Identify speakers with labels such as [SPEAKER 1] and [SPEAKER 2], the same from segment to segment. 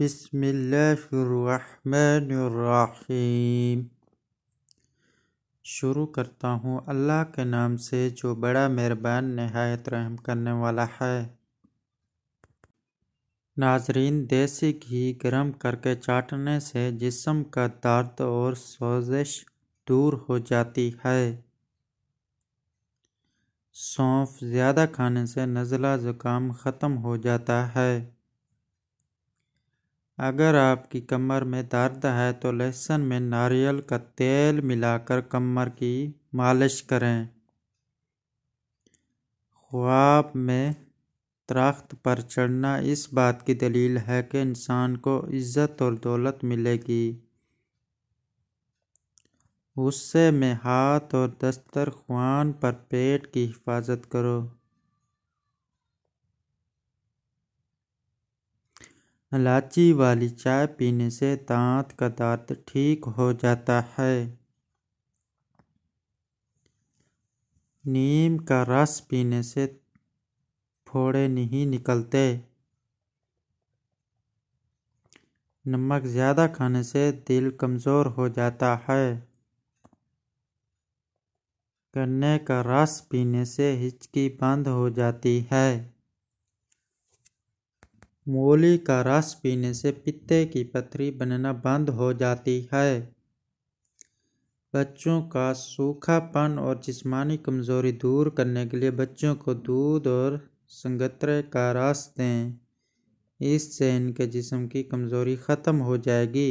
[SPEAKER 1] بسم اللہ الرحمن الرحیم۔ شروع کرتا ہوں اللہ کے نام سے جو بڑا مہربان نہایت رحم کرنے والا ہے۔ ناظرین، دیسی گھی گرم کر کے چاٹنے سے جسم کا درد اور سوزش دور ہو جاتی ہے۔ سونف زیادہ کھانے سے نزلہ زکام ختم ہو جاتا ہے۔ اگر آپ کی کمر میں درد ہے تو لہسن میں ناریل کا تیل ملا کر کمر کی مالش کریں۔ خواب میں درخت پر چڑھنا اس بات کی دلیل ہے کہ انسان کو عزت اور دولت ملے گی۔ غصے میں ہاتھ اور دسترخوان پر پیٹ کی حفاظت کرو۔ الائچی والی چائے پینے سے دانت کا درد ٹھیک ہو جاتا ہے۔ نیم کا رس پینے سے پھوڑے نہیں نکلتے۔ نمک زیادہ کھانے سے دل کمزور ہو جاتا ہے۔ گنے کا رس پینے سے ہچکی بند ہو جاتی ہے۔ مولی کا رس پینے سے پتے کی پتھری بننا بند ہو جاتی ہے۔ بچوں کا سوکھا پن اور جسمانی کمزوری دور کرنے کے لیے بچوں کو دودھ اور سنگترے کا رس دیں۔ اس سے ان کے جسم کی کمزوری ختم ہو جائے گی۔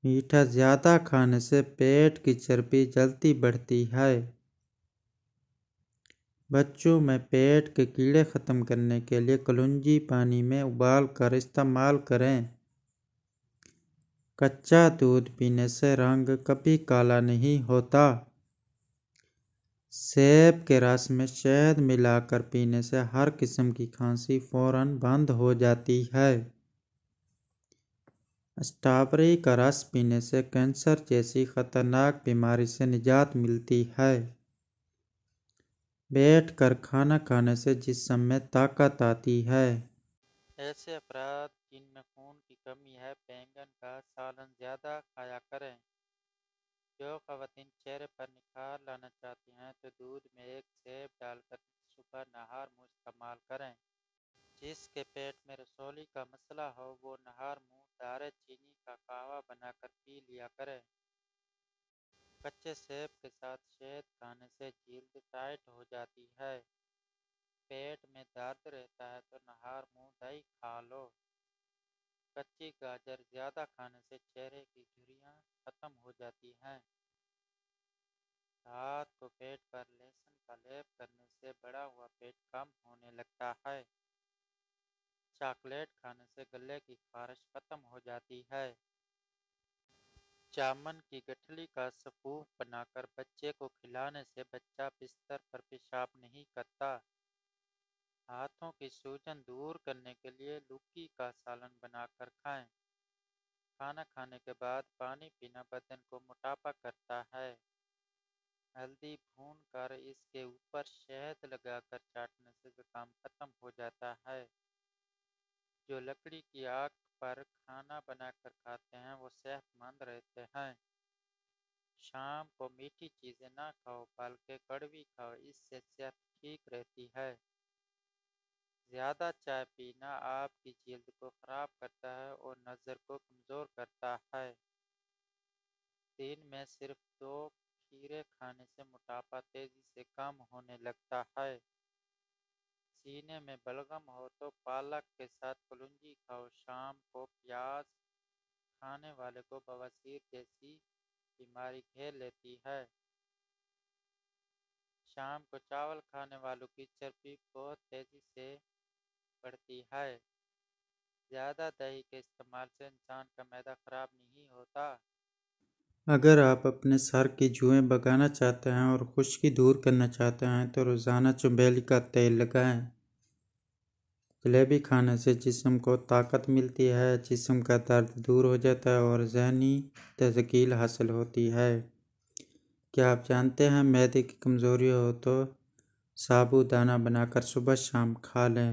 [SPEAKER 1] میٹھا زیادہ کھانے سے پیٹ کی چربی جلدی بڑھتی ہے۔ بچوں میں پیٹ کے کیڑے ختم کرنے کے لیے کلونجی پانی میں ابال کر استعمال کریں۔ کچا دودھ پینے سے رنگ کبھی کالا نہیں ہوتا۔ سیب کے رس میں شہد ملا کر پینے سے ہر قسم کی کھانسی فوراً بند ہو جاتی ہے۔ اسٹرابیری کا رس پینے سے کینسر جیسی خطرناک بیماری سے نجات ملتی ہے۔ بیٹھ کر کھانا کھانے سے جسم میں طاقت آتی ہے۔ ایسے افراد جن میں خون کی کمی ہے بینگن کا سالن زیادہ کھایا کریں۔ جو خواتین چہرے پر نکھار لانا چاہتی ہیں تو دودھ میں ایک سیب ڈال کر صبح نہار منہ استعمال کریں۔ جس کے پیٹ میں رسولی کا مسئلہ ہو وہ نہار منہ دارے چینی کا قہوہ بنا کر پی لیا کرے۔ کچے سیب کے ساتھ شہد کھانے سے جلد ٹائٹ ہو جاتی ہے۔ پیٹ میں درد رہتا ہے تو نہار منہ دہی کھا لو۔ کچی گاجر زیادہ کھانے سے چہرے کی جھریاں ختم ہو جاتی ہیں۔ رات کو پیٹ پر لہسن کا لیپ کرنے سے بڑا ہوا پیٹ کم ہونے لگتا ہے۔ چاکلیٹ کھانے سے گلے کی خارش ختم ہو جاتی ہے۔ جامن کی گٹھلی کا سفوف بنا کر بچے کو کھلانے سے بچہ بستر پر پیشاب نہیں کرتا۔ ہاتھوں کی سوجن دور کرنے کے لیے لوکی کا سالن بنا کر کھائیں۔ کھانا کھانے کے بعد پانی پینا بدن کو موٹاپا کرتا ہے۔ ہلدی بھون کر اس کے اوپر شہد لگا کر چاٹنے سے زکام ختم ہو جاتا ہے۔ جو لکڑی کی آگ پر کھانا بنا کر کھاتے ہیں وہ صحت مند رہتے ہیں۔ شام کو میٹھی چیزیں نہ کھاؤ بلکہ کڑوی کھاؤ، اس سے صحت ٹھیک رہتی ہے۔ زیادہ چائے پینا آپ کی جلد کو خراب کرتا ہے اور نظر کو کمزور کرتا ہے۔ دن میں صرف 2 کھیرے کھانے سے موٹاپا تیزی سے کم ہونے لگتا ہے۔ سینے میں بلغم ہو تو پالک کے ساتھ کلونجی کھاؤ۔ شام کو پیاز کھانے والے کو بواسیر جیسی بیماری گھیر لیتی ہے۔ شام کو چاول کھانے والوں کی چربی بہت تیزی سے بڑھتی ہے۔ زیادہ دہی کے استعمال سے انسان کا معدہ خراب نہیں ہوتا۔ اگر آپ اپنے سر کی جوئیں بھگانا چاہتے ہیں اور خشکی دور کرنا چاہتے ہیں تو روزانہ چنبیلی کا تیل لگائیں۔ جلیبی کھانے سے جسم کو طاقت ملتی ہے، جسم کا درد دور ہو جاتا ہے اور ذہنی تشکیل حاصل ہوتی ہے۔ کیا آپ جانتے ہیں معدے کی کمزوری ہو تو سابو دانہ بنا کر صبح شام کھا لیں۔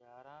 [SPEAKER 1] 11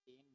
[SPEAKER 1] 3